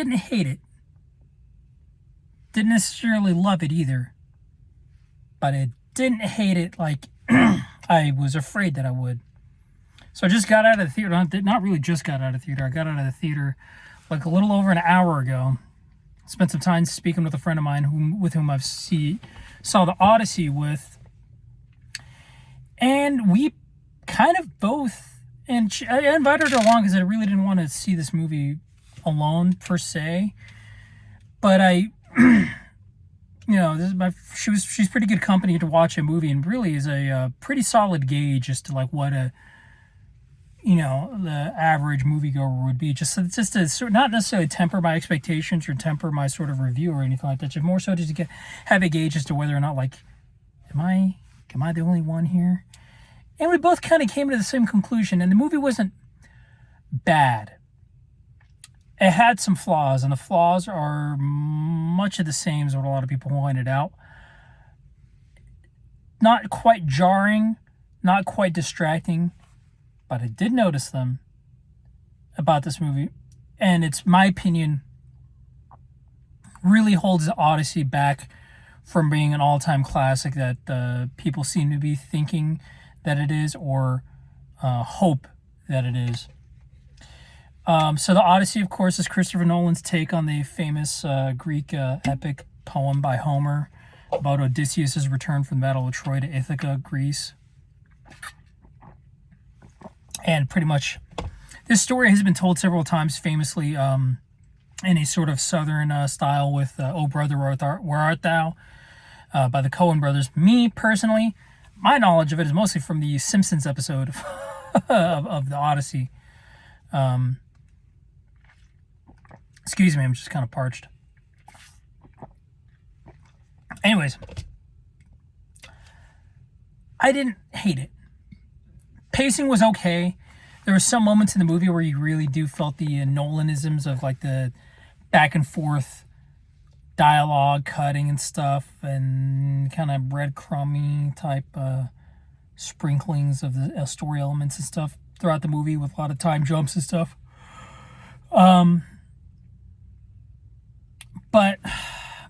didn't hate it. Didn't necessarily love it either. But I didn't hate it like I was afraid that I would. So I just got out of the theater. Not really just got out of the theater. I got out of the theater like a little over an hour ago. Spent some time speaking with a friend of mine with whom I've saw the Odyssey with. And we kind of both, and I invited her along because I really didn't want to see this movie alone per se. But she's pretty good company to watch a movie, and really is a pretty solid gauge as to like what the average moviegoer would be. Just to sort, not necessarily temper my expectations or temper my sort of review or anything like that. Just more so just to have a gauge as to whether or not like, am I the only one here? And we both kind of came to the same conclusion. And the movie wasn't bad. It had some flaws, and the flaws are much of the same as what a lot of people pointed out. Not quite jarring, not quite distracting, but I did notice them about this movie. And it's my opinion, really holds the Odyssey back from being an all-time classic that people seem to be thinking that it is, or hope that it is. So the Odyssey, of course, is Christopher Nolan's take on the famous Greek epic poem by Homer about Odysseus' return from the Battle of Troy to Ithaca, Greece. And pretty much, this story has been told several times, famously in a sort of southern style with "O Brother, Where Art Thou?" By the Coen brothers. Me, personally, my knowledge of it is mostly from the Simpsons episode of the Odyssey. Excuse me, I'm just kind of parched. Anyways, I didn't hate it. Pacing was okay. There were some moments in the movie where you really do felt the Nolanisms of like the back and forth dialogue cutting and stuff, and kind of breadcrumby type sprinklings of the story elements and stuff throughout the movie with a lot of time jumps and stuff. But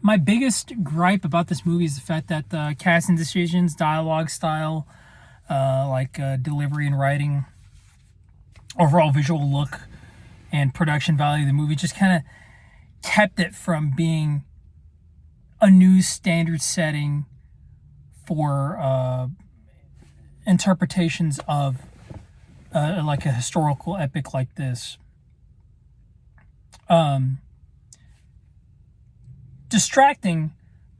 my biggest gripe about this movie is the fact that the casting decisions, dialogue style, delivery and writing, overall visual look, and production value of the movie just kind of kept it from being a new standard setting for interpretations of like a historical epic like this. Distracting,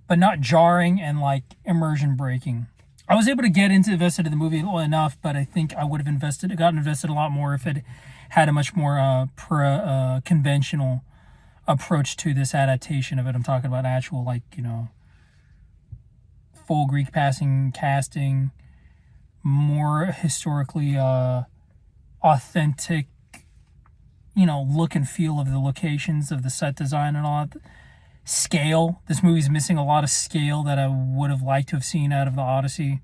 but not jarring and like immersion breaking. I was able to get invested in the movie enough, but I think I would have gotten invested a lot more if it had a much more conventional approach to this adaptation of it. I'm talking about actual, full Greek passing casting, more historically authentic, look and feel of the locations, of the set design and all that. Scale. This movie's missing a lot of scale that I would have liked to have seen out of the Odyssey.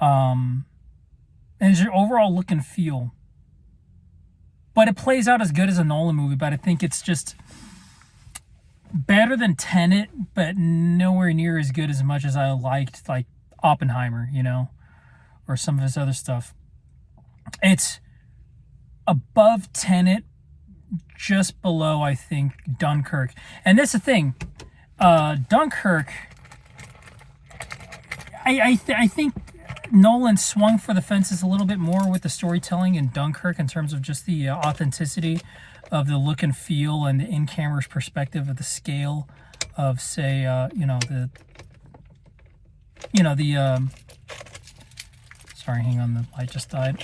And it's your overall look and feel. But it plays out as good as a Nolan movie, but I think it's just better than Tenet, but nowhere near as good as much as I liked, like Oppenheimer, or some of his other stuff. It's above Tenet, just below, I think, Dunkirk. And that's the thing. Dunkirk, I think Nolan swung for the fences a little bit more with the storytelling in Dunkirk in terms of just the authenticity of the look and feel and the in-camera's perspective of the scale of, say, sorry, hang on, the light just died.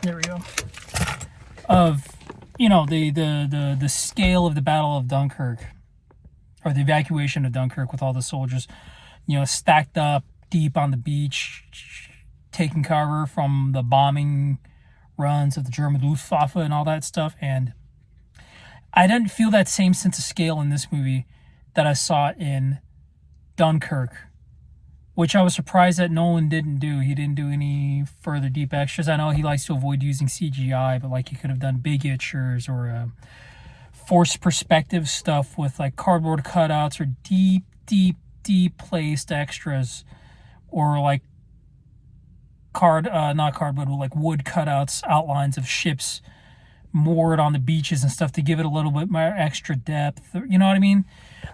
There we go. Of, the scale of the Battle of Dunkirk, or the evacuation of Dunkirk with all the soldiers, stacked up deep on the beach, taking cover from the bombing runs of the German Luftwaffe and all that stuff. And I didn't feel that same sense of scale in this movie that I saw in Dunkirk, which I was surprised that Nolan didn't do. He didn't do any further deep extras. I know he likes to avoid using CGI, but like he could have done big pictures or forced perspective stuff with like cardboard cutouts or deep placed extras, or like not cardboard, but like wood cutouts, outlines of ships moored on the beaches and stuff to give it a little bit more extra depth. You know what I mean?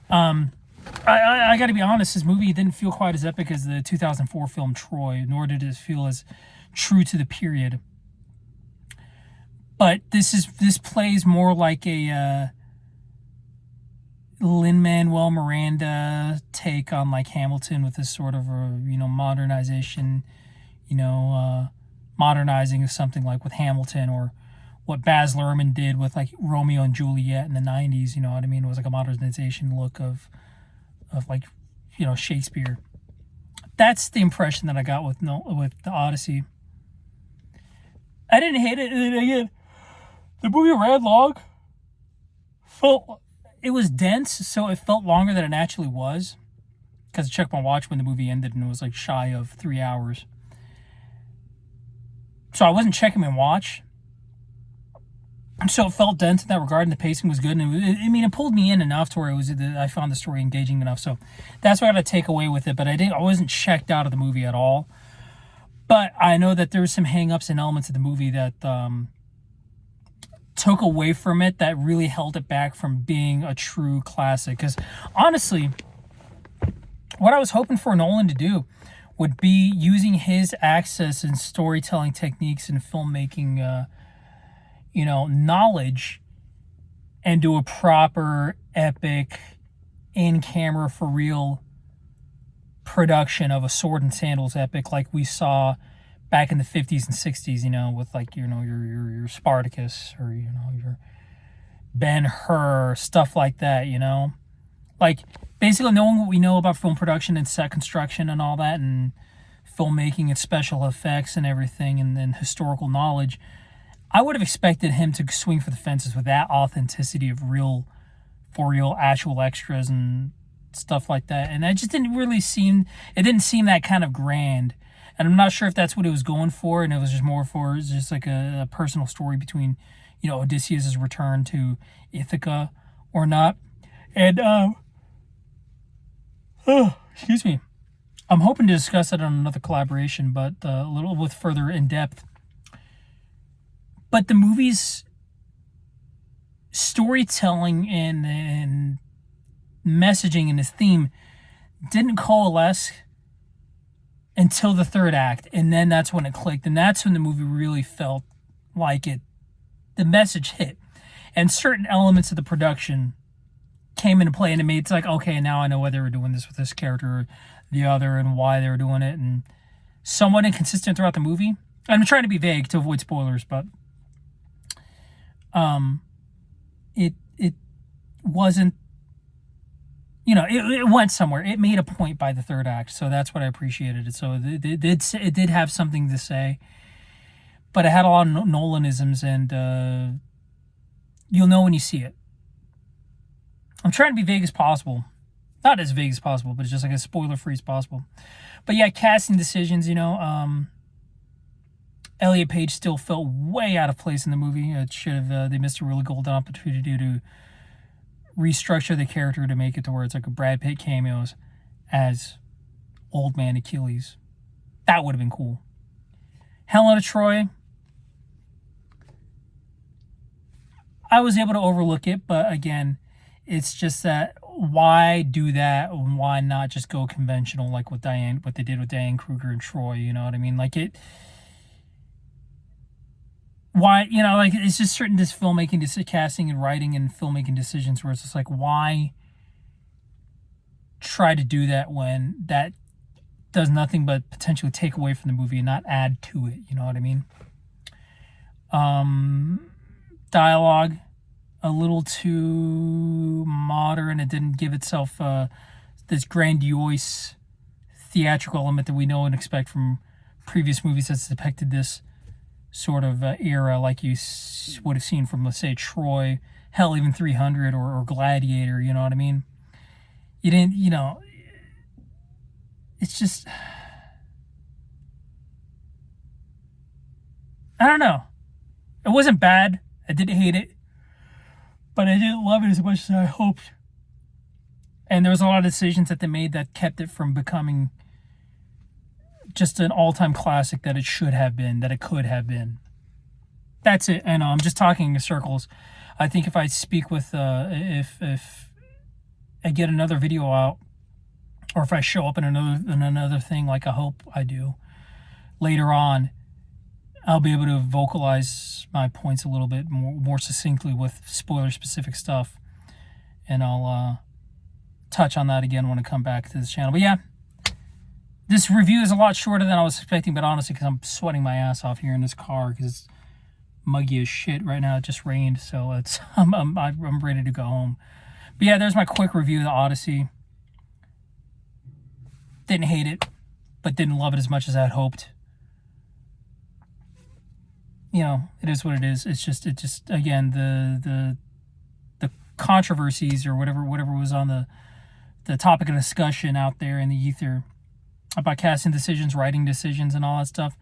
I got to be honest, this movie didn't feel quite as epic as the 2004 film Troy, nor did it feel as true to the period. But this plays more like a Lin-Manuel Miranda take on like Hamilton, with this sort of modernization, modernizing of something like with Hamilton, or what Baz Luhrmann did with like Romeo and Juliet in the 90s. You know what I mean? It was like a modernization look of like Shakespeare. That's the impression that I got with the Odyssey. I didn't hate it. And again, the movie ran long. It was dense, so it felt longer than it actually was. Because I checked my watch when the movie ended, and it was like shy of 3 hours. So I wasn't checking my watch. So it felt dense in that regard, and the pacing was good. And it pulled me in enough to where I found the story engaging enough. So that's what I got to take away with it. But I wasn't checked out of the movie at all. But I know that there's some hang-ups and elements of the movie that took away from it, that really held it back from being a true classic. Because honestly, what I was hoping for Nolan to do would be using his access and storytelling techniques and filmmaking knowledge, and do a proper epic in-camera for real production of a sword and sandals epic like we saw back in the 50s and 60s, with like your Spartacus, or your Ben-Hur, stuff like that, like basically knowing what we know about film production and set construction and all that, and filmmaking and special effects and everything, and then historical knowledge. I would have expected him to swing for the fences with that authenticity of real actual extras and stuff like that. And that just didn't seem that kind of grand. And I'm not sure if that's what it was going for, and it was just more for just like a personal story between, Odysseus' return to Ithaca or not. And, excuse me. I'm hoping to discuss it on another collaboration, but a little with further in depth. But the movie's storytelling and messaging and its theme didn't coalesce until the third act. And then that's when it clicked. And that's when the movie really felt like the message hit. And certain elements of the production came into play, and it made it's like, okay, now I know why they were doing this with this character or the other, and why they were doing it. And somewhat inconsistent throughout the movie. I'm trying to be vague to avoid spoilers, but it wasn't, it went somewhere. It made a point by the third act, so that's what I appreciated it. So it did have something to say, but it had a lot of Nolanisms, and you'll know when you see it. I'm trying to be vague as possible. Not as vague as possible, but it's just like as spoiler-free as possible. But yeah, casting decisions, Elliot Page still felt way out of place in the movie. It should have. They missed a really golden opportunity to restructure the character to make it to where it's like a Brad Pitt cameos as Old Man Achilles. That would have been cool. Helena Troy, I was able to overlook it, but again, it's just that why do that? Why not just go conventional like what they did with Diane Kruger and Troy? You know what I mean? Like it. Why, it's just certain this filmmaking, casting and writing and filmmaking decisions where it's just like, why try to do that when that does nothing but potentially take away from the movie and not add to it? You know what I mean? Dialogue, a little too modern. It didn't give itself this grandiose theatrical element that we know and expect from previous movies that's depicted this sort of era, like you would have seen from, let's say, Troy, hell, even 300 or Gladiator, you know what I mean? You didn't, it's just, I don't know. It wasn't bad. I didn't hate it. but I didn't love it as much as I hoped. And there was a lot of decisions that they made that kept it from becoming just an all-time classic that it should have been, that it could have been. That's it. I know I'm just talking in circles. I think if I speak with, if I get another video out, or if I show up in another thing like I hope I do later on, I'll be able to vocalize my points a little bit more succinctly with spoiler-specific stuff, and I'll touch on that again when I come back to this channel. But yeah, this review is a lot shorter than I was expecting, but honestly, because I'm sweating my ass off here in this car because it's muggy as shit right now. It just rained, so it's I'm ready to go home. But yeah, there's my quick review of the Odyssey. Didn't hate it, but didn't love it as much as I had hoped. You know, it is what it is. It just again, the controversies or whatever was on the topic of discussion out there in the ether about casting decisions, writing decisions, and all that stuff.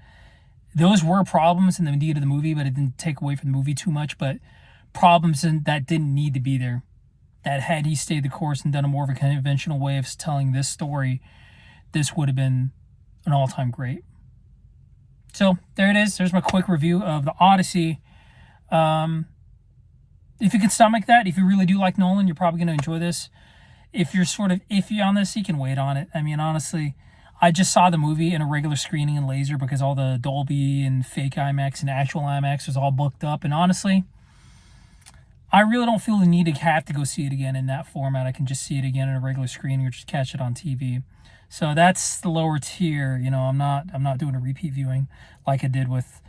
Those were problems in the indeed of the movie, but it didn't take away from the movie too much. But problems that didn't need to be there. That had he stayed the course and done a more of a conventional way of telling this story, this would have been an all-time great. So there it is. There's my quick review of the Odyssey. If you can stomach that, if you really do like Nolan, you're probably going to enjoy this. If you're sort of iffy on this, you can wait on it. I mean, honestly, I just saw the movie in a regular screening in laser because all the Dolby and fake IMAX and actual IMAX was all booked up. And honestly, I really don't feel the need to have to go see it again in that format. I can just see it again in a regular screening or just catch it on TV. So that's the lower tier. You know, I'm not doing a repeat viewing like I did with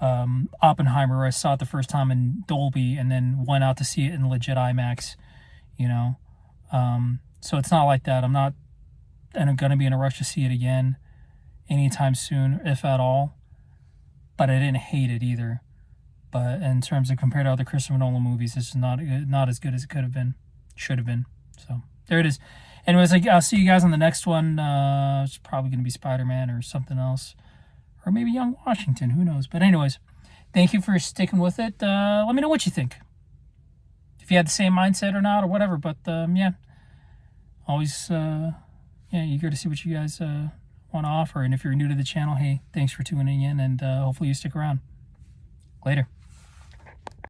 Oppenheimer, where I saw it the first time in Dolby and then went out to see it in legit IMAX. You know, so it's not like that. I'm going to be in a rush to see it again anytime soon, if at all. But I didn't hate it either. But in terms of compared to other Christopher Nolan movies, it's not as good as it could have been, should have been. So there it is. Anyways, I'll see you guys on the next one. It's probably going to be Spider-Man or something else. Or maybe Young Washington, who knows. But anyways, thank you for sticking with it. Let me know what you think. If you had the same mindset or not or whatever. But yeah, always eager to see what you guys want to offer. And if you're new to the channel, hey, thanks for tuning in. And hopefully you stick around. Later.